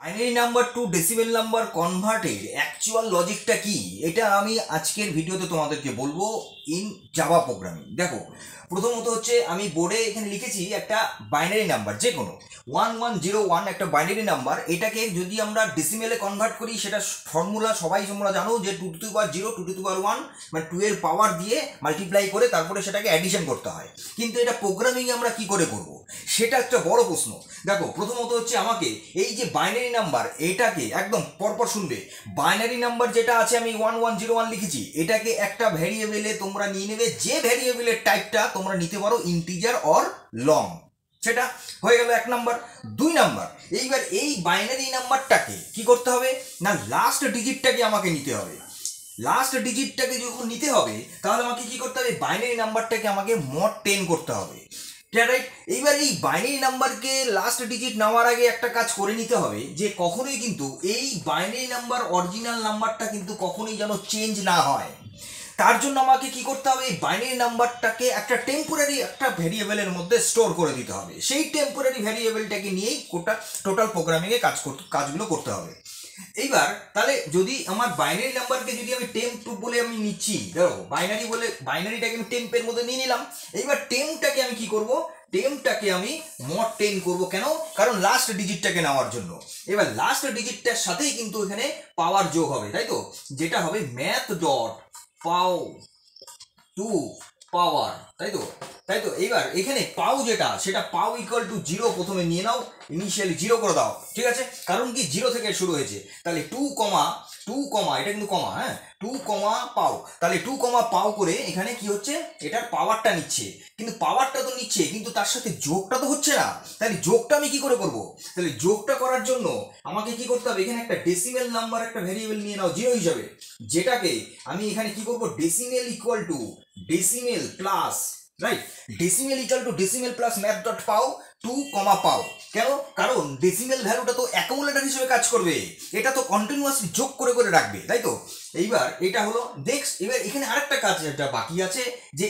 Binary number to decimal number কনভার্টের actual লজিকটা কি, এটা আমি আজকের ভিডিওতে তোমাদেরকে বলবো ইন জাভা প্রোগ্রামিং। দেখো, প্রথমত হচ্ছে আমি বোর্ডে এখানে লিখেছি একটা বাইনারি নাম্বার, যে কোনো 1101 একটা বাইনারি নাম্বার। এটাকে যদি আমরা ডেসিমেলে কনভার্ট করি, সেটা ফর্মুলা সবাই তোমরা জানো যে 2 to the power 0 2 to the পাওয়ার 1, মানে 2 এর পাওয়ার দিয়ে মাল্টিপ্লাই করে তারপরে সেটাকে অ্যাডিশন করতে হয়। কিন্তু এটা প্রোগ্রামিংয়ে আমরা কি করে করব, সেটা একটা বড় প্রশ্ন। দেখো, প্রথমত হচ্ছে আমাকে এই যে বাইনারি নাম্বার, এটাকে একদম পরপর শুনবে। বাইনারি নাম্বার যেটা আছে আমি 1101 লিখেছি, এটাকে একটা ভ্যারিয়েবলে তোমরা নিয়ে নেবে, যে ভ্যারিয়েবলের টাইপটা তোমরা নিতে পারো ইন্টিজার অর লং। সেটা হয়ে গেল 1 নাম্বার। 2 নাম্বার, এইবার এই বাইনারি নাম্বারটাকে কি করতে হবে না, লাস্ট ডিজিটটাকে আমাকে নিতে হবে। লাস্ট ডিজিটটাকে যখন নিতে হবে, তাহলে আমাকে কি করতে হবে, বাইনারি নাম্বারটাকে আমাকে mod 10 করতে হবে। রাইট? এইবার এই বাইনারি নাম্বারকে লাস্ট ডিজিট নেওয়ার আগে একটা কাজ করে নিতে হবে, যে কখনোই কিন্তু এই বাইনারি নাম্বার অরিজিনাল নাম্বারটা কিন্তু কখনোই যেন চেঞ্জ না হয়। তার জন্য আমাকে কি করতে হবে, এই বাইনারি নাম্বারটাকে একটা টেম্পোরারি একটা ভ্যারিয়েবলের মধ্যে স্টোর করে দিতে হবে। সেই টেম্পোরারি ভ্যারিয়েবলটাকে নিয়েই টোটাল প্রোগ্রামিংয়ে কাজগুলো করতে হবে। এইবার তাহলে যদি আমার বাইনারি নাম্বারকে যদি আমি টেম্প বলে আমি নিচ্ছি, ধরো বাইনারি বলে বাইনারিটাকে আমি টেম্পের মধ্যে নিয়ে নিলাম। এইবার টেম্পটাকে আমি কি করব, টেম্পটাকে আমি mod 10 করব। কেন? কারণ লাস্ট ডিজিটটাকে নেওয়ার জন্য। এবার লাস্ট ডিজিটটার সাথেই কিন্তু এখানে পাওয়ার যোগ হবে, তাই তো, যেটা হবে ম্যাথ ডট পাও টু পাওয়ার, তাই তো। এইবার এখানে পাও যেটা, সেটা পাও ইকুয়াল টু 0 প্রথমে নিয়ে নাও, ইনিশিয়ালি 0 করে দাও, ঠিক আছে। কারণ কি 0 থেকে শুরু হয়েছে, তাহলে 2 কমা এটা কিন্তু কমা, হ্যাঁ, 2 পাও। তাহলে 2 পাও করে এখানে কি হচ্ছে, এটার পাওয়ারটা নিচ্ছে, কিন্তু পাওয়ারটা তো নিচ্ছে, কিন্তু তার সাথে যোগটা তো হচ্ছে না। তাহলে যোগটা আমি কি করে করব, তাহলে যোগটা করার জন্য আমাকে কি করতে হবে, এখানে একটা ডেসিমেল নাম্বার একটা ভ্যারিয়েবল নিয়ে নাও 0 হিসাবে, যেটাকে আমি এখানে কি করব, decimal equal to decimal plus, right, decimal equal to decimal plus math dot পাও 2 পাও। কেন? কারণ ডেসিমেল ভ্যালুটা তো অ্যাকুমুলেটর হিসেবে কাজ করবে, এটা তো কন্টিনিউয়াসলি যোগ করে করে রাখবে, তাই তো। এইবার এটা হলো নেক্সট। এবার এখানে আরেকটা কাজ যেটা বাকি আছে, যে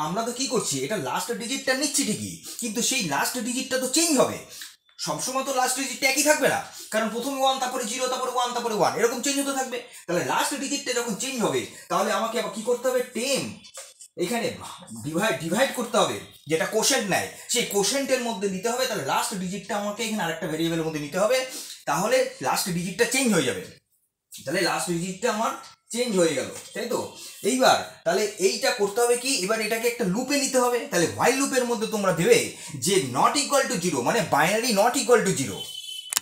আমরা তো কি করছি, এটা লাস্ট ডিজিটটা নিচ্ছি ঠিকই, কিন্তু সেই লাস্ট ডিজিটটা তো চেঞ্জ হবে। সবসময় তো লাস্ট ডিজিটটা একই থাকবে না, কারণ প্রথমে 1, তারপরে 0, তারপরে 1, তারপরে 1, এরকম চেঞ্জ হতে থাকবে। তাহলে লাস্ট ডিজিটটা যখন চেঞ্জ হবে, তাহলে আমাকে আবার কি করতে হবে, এখানে ডিভাইড করতে হবে, যেটা কোশেন্ট নেয়, সেই কোশেন্টের মধ্যে নিতে হবে। তাহলে লাস্ট ডিজিটটা আমাকে এখানে আরেকটা ভেরিয়েবলের মধ্যে নিতে হবে, তাহলে লাস্ট ডিজিটটা চেঞ্জ হয়ে যাবে। তাহলে লাস্ট ডিজিটটা আমার চেঞ্জ হয়ে গেল, তাই তো। এইবার তাহলে এইটা করতে হবে কি, এবার এটাকে একটা লুপে নিতে হবে। তাহলে হোয়াইল লুপের মধ্যে তোমরা দেবে যে নট ইকুয়াল টু 0, মানে বাইনারি নট ইকুয়াল টু 0,